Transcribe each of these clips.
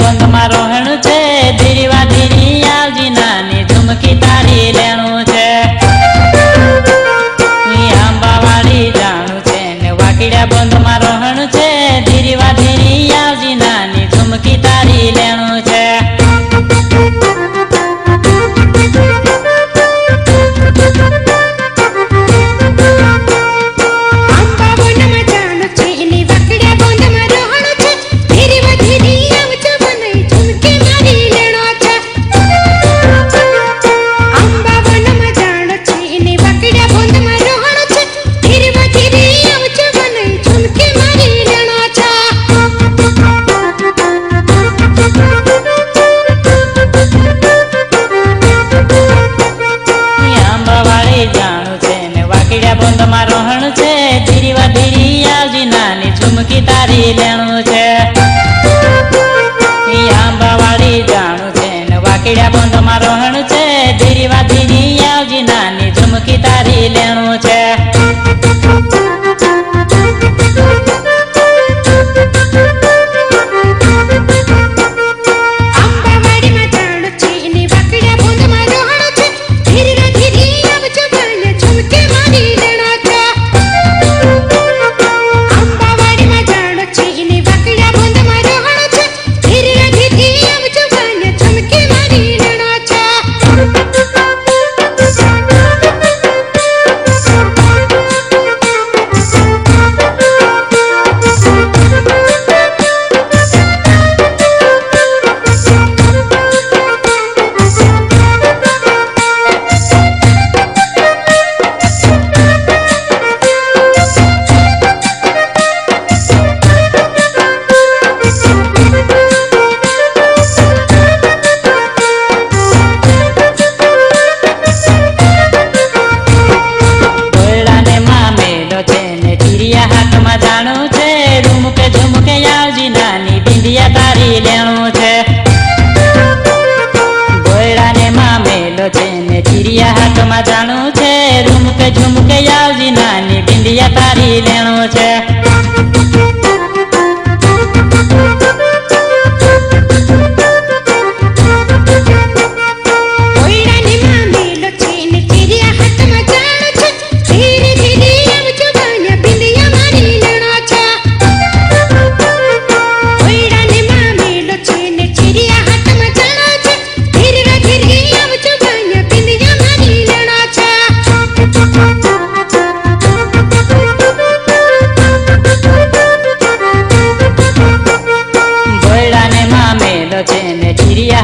બંધ માં રોહણ છે, ધીરીવા ધીરી આવજી નાની ઝુમકી તારી લેણું છે. આંબાવાડી જાણું છે ને વાકીડા બંધ માં રોહણ છે, ધીરીવા ધીરી આવજી નાની ઝુમકી તારી લેણું છે. ઝુમકી તારી લેણું છે. આંબાવાડી જાણું છે ને વાકીડા બંધ માં રોહણ છે, ધીરીવા ધીરી આવજી નાની ઝુમકી તારી લેણું છે. જાણું છે રૂમકે ઝુમકે આવજી નાની બિંદિયા તારી લેણું છે. ગોયડા ને મામેલો છે ને ચીરિયા હાથમાં જાણું છે, રૂમકે ઝુમકે આવજી નાની બિંદિયા તારી લેણું છે.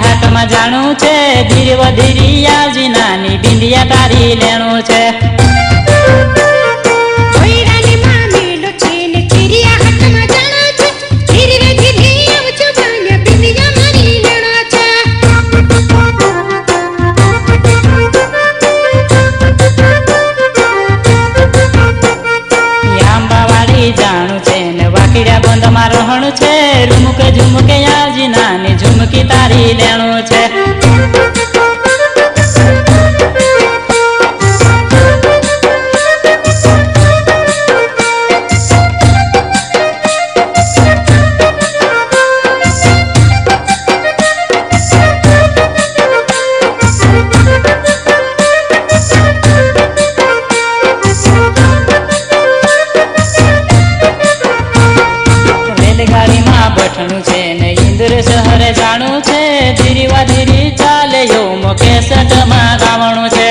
હાથમાં જાણું છે, ધીરવ ધીરી આવજી નાની બિંદિયા તારી લેણું છે. આંબાવાડી જાણું છે ને વાકીડા બંધ માં રોહણ છે, રૂમકે ઝુમકે આવજી નાની ઝુમકી તારી લેણું છે. રેલગાડીમાં બેઠણું છે ને ઇન્દ્ર શહેર જાણું છે, ધીરીવા ધીરી ચાલે એવું કેસટમાં ગાવણું છે.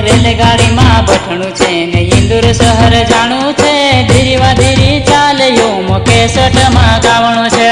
રેલગાડીમાં બેઠણું છે ને ઇન્દ્ર શહેર જાણું છે, ધીરીવા ધીરી ચાલે એવું કેસટમાં ગાવણું છે.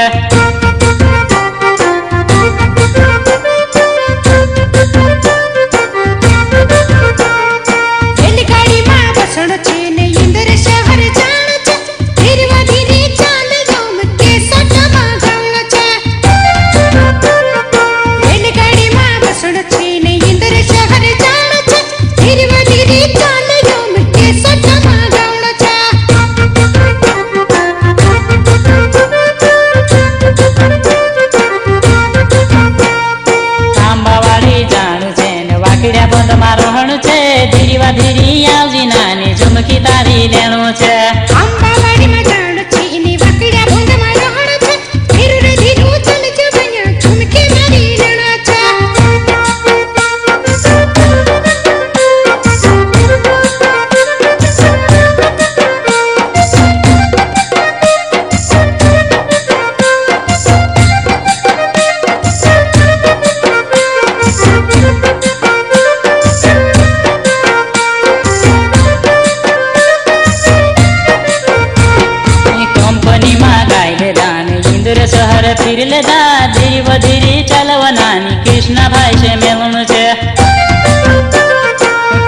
શહર ફીર લેધા ધીરી વધીરી ચાલવનાની કૃષ્ણભાઈ છે મેલનું છે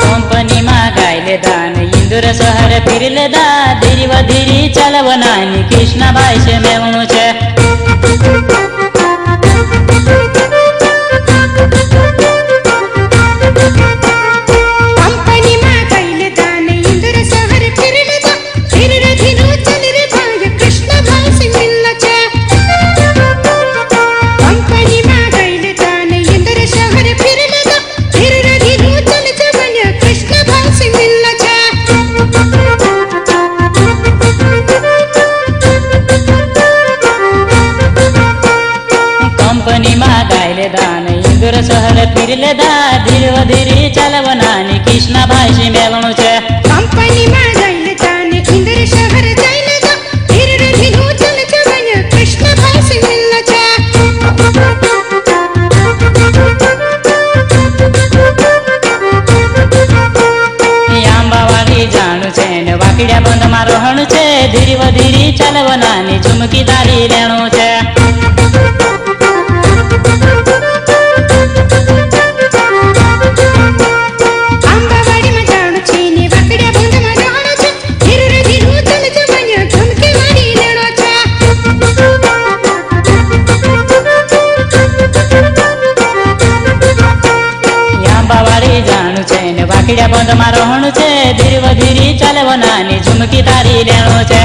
કંપનીમાં ગાઈ લેધા ને ઇન્દોર શહર ફીર લેધા ધીરી વધીરી ચાલવનાની કૃષ્ણભાઈ છે મેલનું છે કંપનીમાં ગાઈ લેધા ને ઇન્દોર શહર ફીર લેધા ધીરે વધીરી ચાલવનાની કૃષ્ણભાઈ છે મેલનું છે કંપનીમાં ગાઈ લેધા ને ઇન્દોર શહર જઈ લેધા ધીરે ધીરું ચલ જવાય કૃષ્ણભાઈ સિંહ મિલના છે આંબાવાડી જાણું છે ને વાકડિયા બંધમાં રોહણ છે ધીરી વધીરી ચાલવનાની ઝુમકીદારી લેણું છે જાણું છે ને વાકડિયા બંધમાં રોહણ છે ધીરે વધીરી ચાલવનાની ઝુમકીદારી લેણું છે